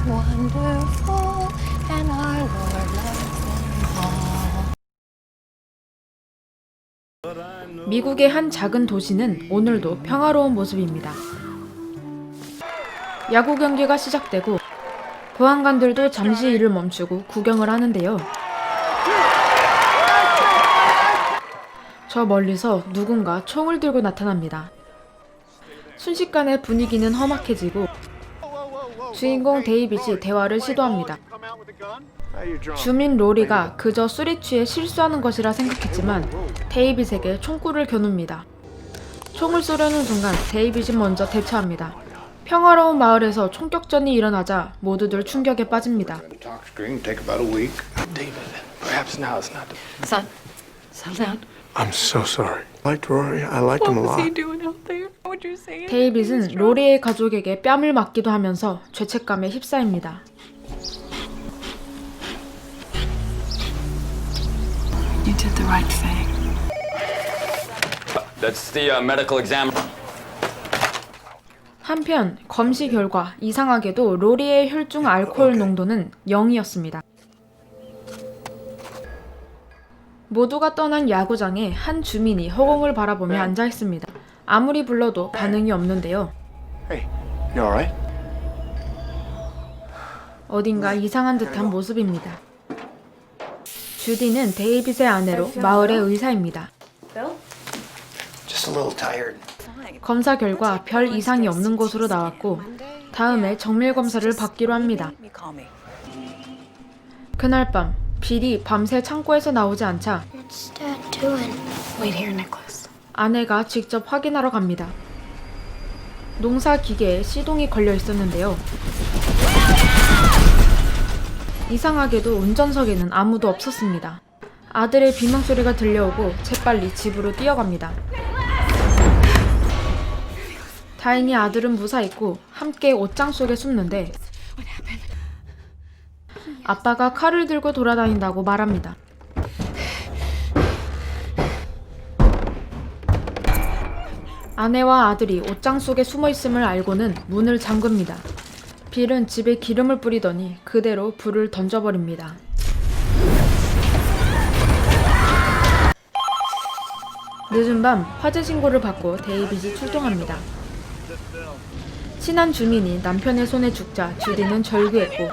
wonderful, and our Lord loves them all. 미국의 한 작은 도시는 오늘도 평화로운 모습입니다. 야구 경기가 시작되고 보안관들도 잠시 일을 멈추고 구경을 하는데요. 저 멀리서 누군가 총을 들고 나타납니다. 순식간에 분위기는 험악해지고 주인공 데이빗이 대화를 시도합니다. 주민 로리가 그저 술에 취해 실수하는 것이라 생각했지만 데이빗에게 총구를 겨눕니다. 총을 쏘려는 순간 데이빗이 먼저 대처합니다. 평화로운 마을에서 총격전이 일어나자 모두들 충격에 빠집니다. Son, settle down. I'm so sorry. I liked Rory. I liked him a What was he lot. doing out there? What'd you say? 데이빗은 로리의 가족에게 뺨을 맞기도 하면서 죄책감에 휩싸입니다. You did the right thing. That's the medical exam. 한편 검시 결과 이상하게도 로리의 혈중 알코올 농도는 0이었습니다. 모두가 떠난 야구장에 한 주민이 허공을 바라보며 앉아 있습니다. 아무리 불러도 반응이 없는데요. Hey, you alright? 어딘가 이상한 듯한 모습입니다. 주디는 데이빗의 아내로 마을의 의사입니다. Just a little tired. 검사 결과 별 이상이 없는 것으로 나왔고 다음에 정밀 검사를 받기로 합니다. You call me. 그날 밤 빌이 밤새 창고에서 나오지 않자 What's Dad doing? Wait here, Nicholas. 아내가 직접 확인하러 갑니다. 농사 기계에 시동이 걸려 있었는데요. 이상하게도 운전석에는 아무도 없었습니다. 아들의 비명소리가 들려오고 재빨리 집으로 뛰어갑니다. 다행히 아들은 무사했고 함께 옷장 속에 숨는데 아빠가 칼을 들고 돌아다닌다고 말합니다. 아내와 아들이 옷장 속에 숨어 있음을 알고는 문을 잠급니다. 빌은 집에 기름을 뿌리더니 그대로 불을 던져버립니다. 늦은 밤 화재 신고를 받고 데이빗이 출동합니다. 친한 주민이 남편의 손에 죽자 주디는 절규했고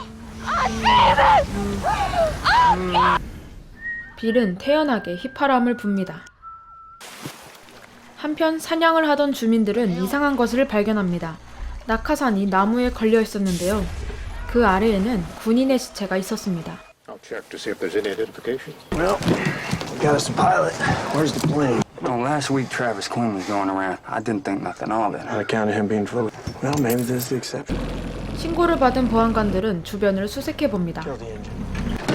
빌은 태연하게 휘파람을 붑니다. 한편 사냥을 하던 주민들은 이상한 것을 발견합니다. 낙하산이 나무에 걸려 있었는데요. 그 아래에는 군인의 시체가 있었습니다. I'll check to see if there's any identification. Well, we got us a pilot. Where's the plane? Well, last week Travis Quinn was going around. I didn't think nothing of it. On account of him being full. Well, maybe this is the exception. 신고를 받은 보안관들은 주변을 수색해 봅니다. Kill the engine.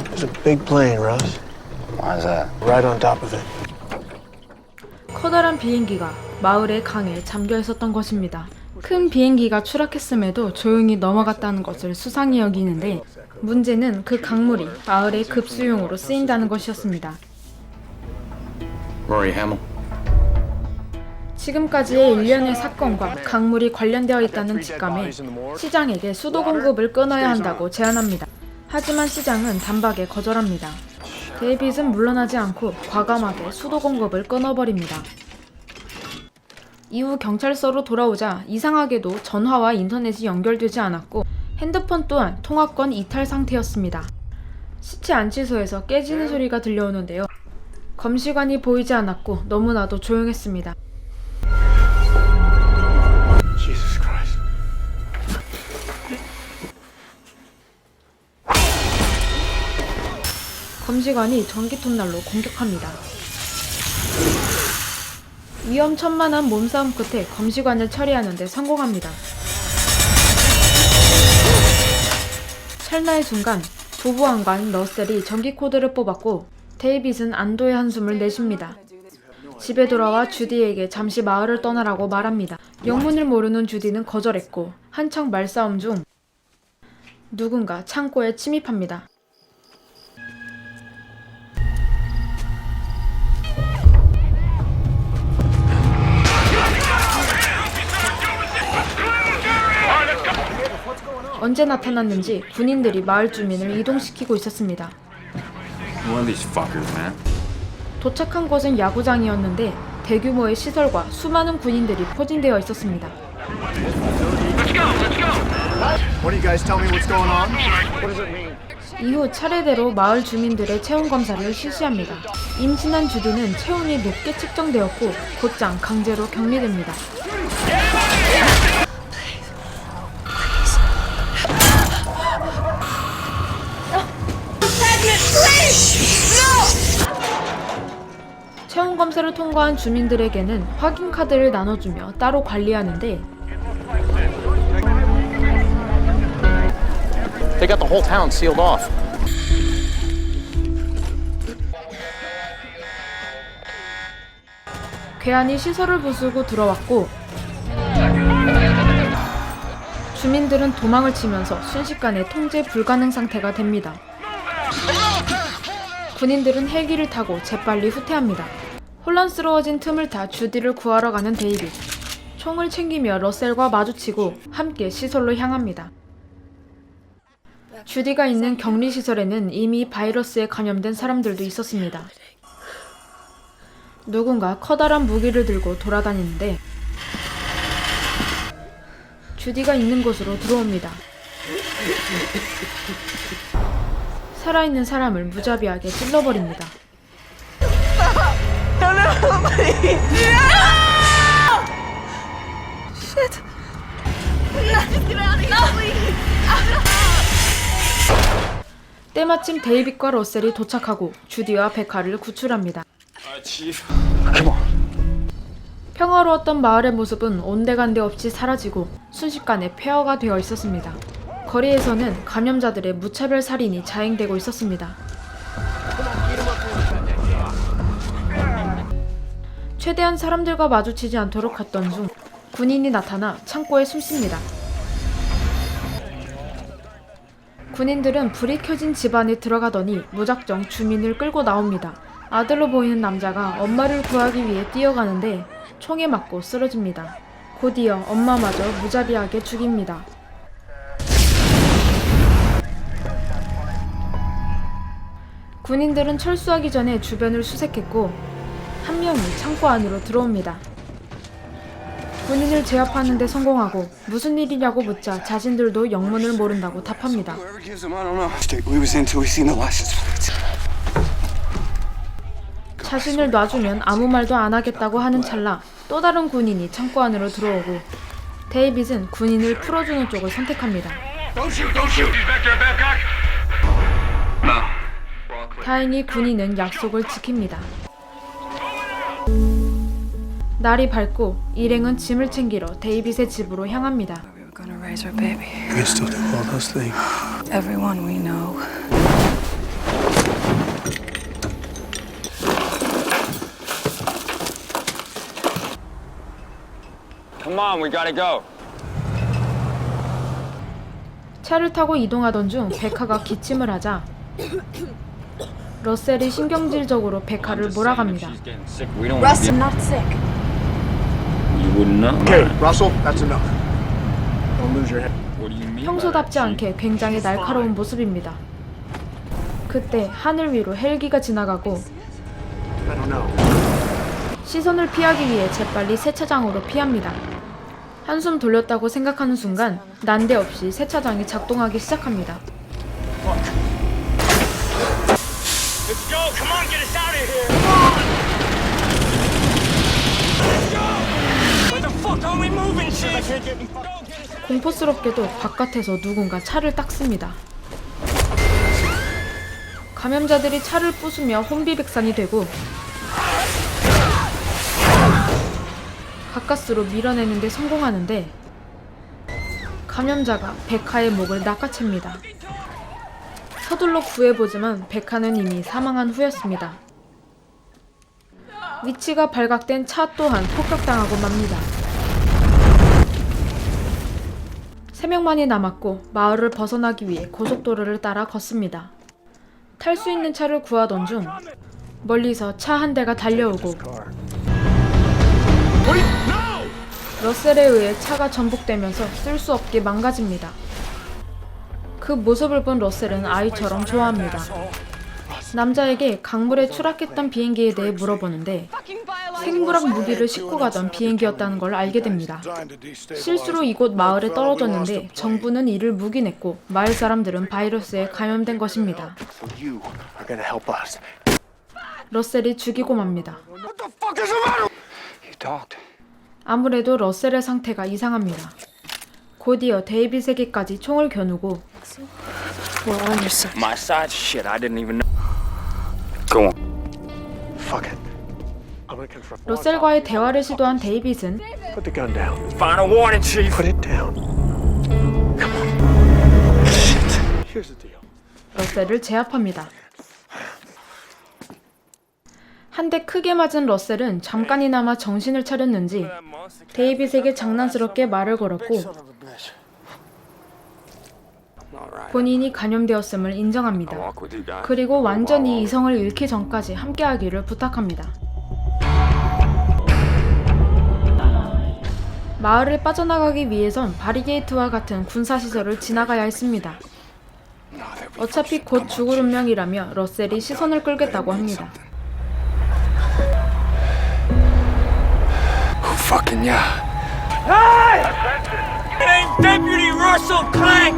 There's a big plane, Russ. Why's that? Right on top of it. 커다란 비행기가 마을의 강에 잠겨 있었던 것입니다. 큰 비행기가 추락했음에도 조용히 넘어갔다는 것을 수상히 여기는데 문제는 그 강물이 마을의 급수용으로 쓰인다는 것이었습니다. Rory Hamill. 지금까지의 일련의 사건과 강물이 관련되어 있다는 직감에 시장에게 수도 공급을 끊어야 한다고 제안합니다. 하지만 시장은 단박에 거절합니다. 데이빗은 물러나지 않고 과감하게 수도 공급을 끊어버립니다. 이후 경찰서로 돌아오자 이상하게도 전화와 인터넷이 연결되지 않았고 핸드폰 또한 통화권 이탈 상태였습니다. 시체 안치소에서 깨지는 소리가 들려오는데요. 검시관이 보이지 않았고 너무나도 조용했습니다. Jesus Christ. 검시관이 전기톱날로 공격합니다. 위험천만한 몸싸움 끝에 검시관을 처리하는 데 성공합니다. 찰나의 순간 부부안관 러셀이 전기 코드를 뽑았고 데이빗은 안도의 한숨을 내쉽니다. 집에 돌아와 주디에게 잠시 마을을 떠나라고 말합니다. 영문을 모르는 주디는 거절했고 한창 말싸움 중 누군가 창고에 침입합니다. 언제 나타났는지 군인들이 마을 주민을 이동시키고 있었습니다. One of these fuckers, man. 도착한 곳은 야구장이었는데 대규모의 시설과 수많은 군인들이 포진되어 있었습니다. What do you guys tell me what's going on? What does it mean? 이후 차례대로 마을 주민들의 체온 검사를 실시합니다. 임신한 주디는 체온이 높게 측정되었고 곧장 강제로 격리됩니다. 체온 검사를 통과한 주민들에게는 확인 카드를 나눠주며 따로 관리하는데 They got the whole town sealed off. 괴한이 시설을 부수고 들어왔고 주민들은 도망을 치면서 순식간에 통제 불가능 상태가 됩니다. 군인들은 헬기를 타고 재빨리 후퇴합니다. 혼란스러워진 틈을 타 주디를 구하러 가는 데이빗. 총을 챙기며 러셀과 마주치고 함께 시설로 향합니다. 주디가 있는 격리시설에는 이미 바이러스에 감염된 사람들도 있었습니다. 누군가 커다란 무기를 들고 돌아다니는데 주디가 있는 곳으로 들어옵니다. 살아있는 사람을 무자비하게 찔러버립니다. 때마침 데이빗과 러셀이 도착하고 주디와 베카를 구출합니다. 평화로웠던 마을의 모습은 온데간데 없이 사라지고 순식간에 폐허가 되어 있었습니다. 거리에서는 감염자들의 무차별 살인이 자행되고 있었습니다. 최대한 사람들과 마주치지 않도록 했던 중 군인이 나타나 창고에 숨습니다. 군인들은 불이 켜진 집 안에 들어가더니 무작정 주민을 끌고 나옵니다. 아들로 보이는 남자가 엄마를 구하기 위해 뛰어가는데 총에 맞고 쓰러집니다. 곧이어 엄마마저 무자비하게 죽입니다. 군인들은 철수하기 전에 주변을 수색했고 한 명이 창고 안으로 들어옵니다. 군인을 제압하는 데 성공하고 무슨 일이냐고 묻자 자신들도 영문을 모른다고 답합니다. Whoever gives them, I don't know. We was into we seen the license plate. 자신을 놔주면 아무 말도 안 하겠다고 하는 찰나 또 다른 군인이 창고 안으로 들어오고 데이빗은 군인을 풀어주는 쪽을 선택합니다. 다행히 군인은 약속을 지킵니다. 날이 밝고 일행은 짐을 챙기러 데이빗의 집으로 향합니다. We were gonna raise our baby. You can still do all those things. Everyone we know. Come on, we gotta go. 차를 타고 이동하던 중 베카가 기침을 하자 러셀이 신경질적으로 베카를 몰아갑니다. She's getting sick. We don't Russ, I'm not sick. You wouldn't know. Okay, Russell, that's enough. Don't lose your head. What do you mean? 평소답지 않게 굉장히 날카로운 모습입니다. 그때 하늘 위로 헬기가 지나가고 I don't know. 시선을 피하기 위해 재빨리 세차장으로 피합니다. 한숨 돌렸다고 생각하는 순간 난데없이 세차장이 작동하기 시작합니다. Let's go! Come on, get us out of here! Let's go! Where the fuck are we moving, Chief? 공포스럽게도 바깥에서 누군가 차를 닦습니다. 감염자들이 차를 부수며 혼비백산이 되고 가까스로 밀어내는 데 성공하는데 감염자가 베카의 목을 낚아챕니다. 서둘러 구해보지만 베카는 이미 사망한 후였습니다. 위치가 발각된 차 또한 폭격당하고 맙니다. 3명만이 남았고 마을을 벗어나기 위해 고속도로를 따라 걷습니다. 탈 수 있는 차를 구하던 중 멀리서 차 한 대가 달려오고 러셀에 의해 차가 전복되면서 쓸 수 없게 망가집니다. 그 모습을 본 러셀은 아이처럼 좋아합니다. 남자에게 강물에 추락했던 비행기에 대해 물어보는데 생물학 무기를 싣고 가던 비행기였다는 걸 알게 됩니다. 실수로 이곳 마을에 떨어졌는데 정부는 이를 묵인했고 마을 사람들은 바이러스에 감염된 것입니다. You are gonna help us. 러셀이 죽이고 맙니다. You talked. 아무래도 러셀의 상태가 이상합니다. 곧이어 데이빗에게까지 총을 겨누고 We're on your side. My side? Shit, I didn't even know. Go on. Fuck it. I'm gonna confront. 러셀과의 대화를 시도한 데이빗은 Put the gun down. Final warning, Chief. Put it down. Come on. Shit. Here's the deal. 러셀을 제압합니다. 한 대 크게 맞은 러셀은 잠깐이나마 정신을 차렸는지 데이빗에게 장난스럽게 말을 걸었고 Son of a bitch. Alright. 본인이 감염되었음을 I'll 인정합니다. walk with you guys. 그리고 완전히 이성을 잃기 전까지 함께하기를 부탁합니다. 마을을 빠져나가기 위해선 바리게이트와 같은 군사시설을 지나가야 했습니다. 어차피 곧 죽을 운명이라며 러셀이 시선을 끌겠다고 합니다. Who fucking ya? It ain't Deputy Russell Clank!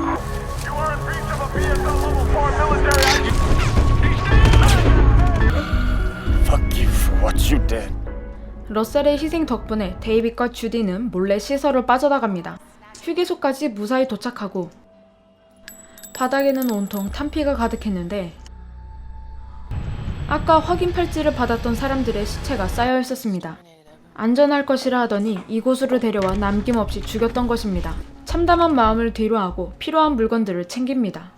Fuck you for what you did. 러셀의 희생 덕분에 데이빗과 주디는 몰래 시설을 빠져나갑니다. 휴게소까지 무사히 도착하고 바닥에는 온통 탄피가 가득했는데 아까 확인 팔찌를 받았던 사람들의 시체가 쌓여 있었습니다. 안전할 것이라 하더니 이곳으로 데려와 남김없이 죽였던 것입니다. 참담한 마음을 뒤로하고 필요한 물건들을 챙깁니다.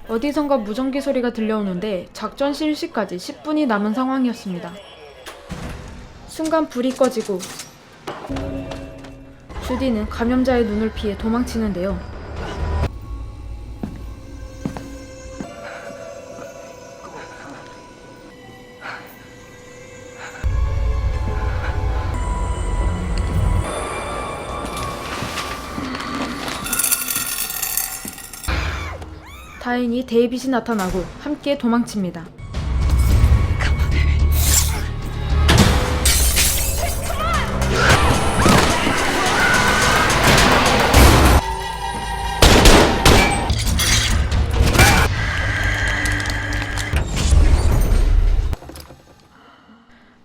어디선가 무전기 소리가 들려오는데 작전 실시까지 10분이 남은 상황이었습니다. 순간 불이 꺼지고 주디는 감염자의 눈을 피해 도망치는데요. 다행히 데이빗이 나타나고 함께 도망칩니다.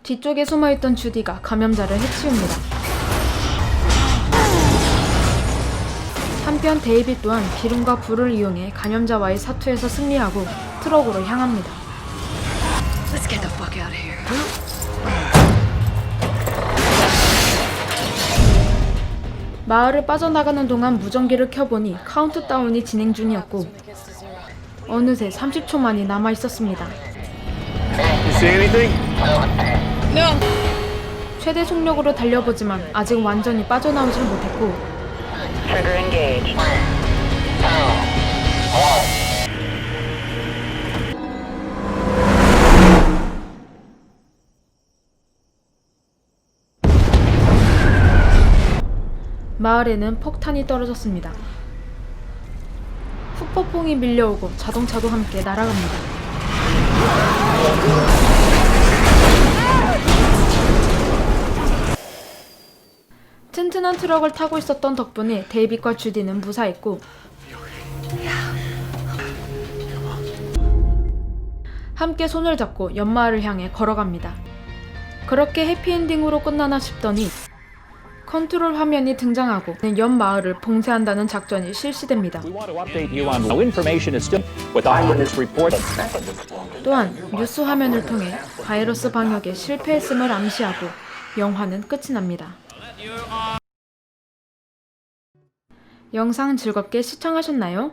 뒤쪽에 숨어있던 주디가 감염자를 해치웁니다. 한편 데이빗 또한 기름과 불을 이용해 감염자와의 사투에서 승리하고 트럭으로 향합니다. Let's get the fuck out of here. 마을을 빠져나가는 동안 무전기를 켜보니 카운트다운이 진행 중이었고 어느새 30초 만이 남아 있었습니다. You see anything? No. 최대 속력으로 달려보지만 아직 완전히 빠져나오질 못했고 Trigger engaged. 마을에는 폭탄이 떨어졌습니다. 후폭풍이 밀려오고 자동차도 함께 날아갑니다. 튼튼한 트럭을 타고 있었던 덕분에 데이빗과 주디는 무사했고 함께 손을 잡고 연마을을 향해 걸어갑니다. 그렇게 해피엔딩으로 끝나나 싶더니 컨트롤 화면이 등장하고 연마을을 봉쇄한다는 작전이 실시됩니다. We want to update you on no information is still with eyewitness report. 또한 뉴스 화면을 통해 바이러스 방역에 실패했음을 암시하고 영화는 끝이 납니다. 영상 즐겁게 시청하셨나요?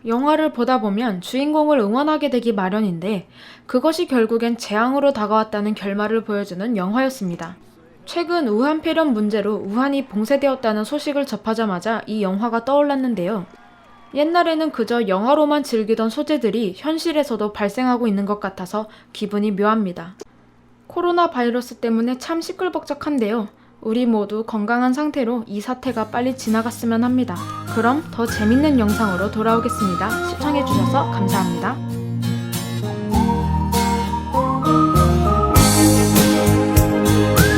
영화를 보다 보면 주인공을 응원하게 되기 마련인데 그것이 결국엔 재앙으로 다가왔다는 결말을 보여주는 영화였습니다. 최근 우한 폐렴 문제로 우한이 봉쇄되었다는 소식을 접하자마자 이 영화가 떠올랐는데요. 옛날에는 그저 영화로만 즐기던 소재들이 현실에서도 발생하고 있는 것 같아서 기분이 묘합니다. 코로나 바이러스 때문에 참 시끌벅적한데요. 우리 모두 건강한 상태로 이 사태가 빨리 지나갔으면 합니다. 그럼 더 재밌는 영상으로 돌아오겠습니다. 시청해주셔서 감사합니다.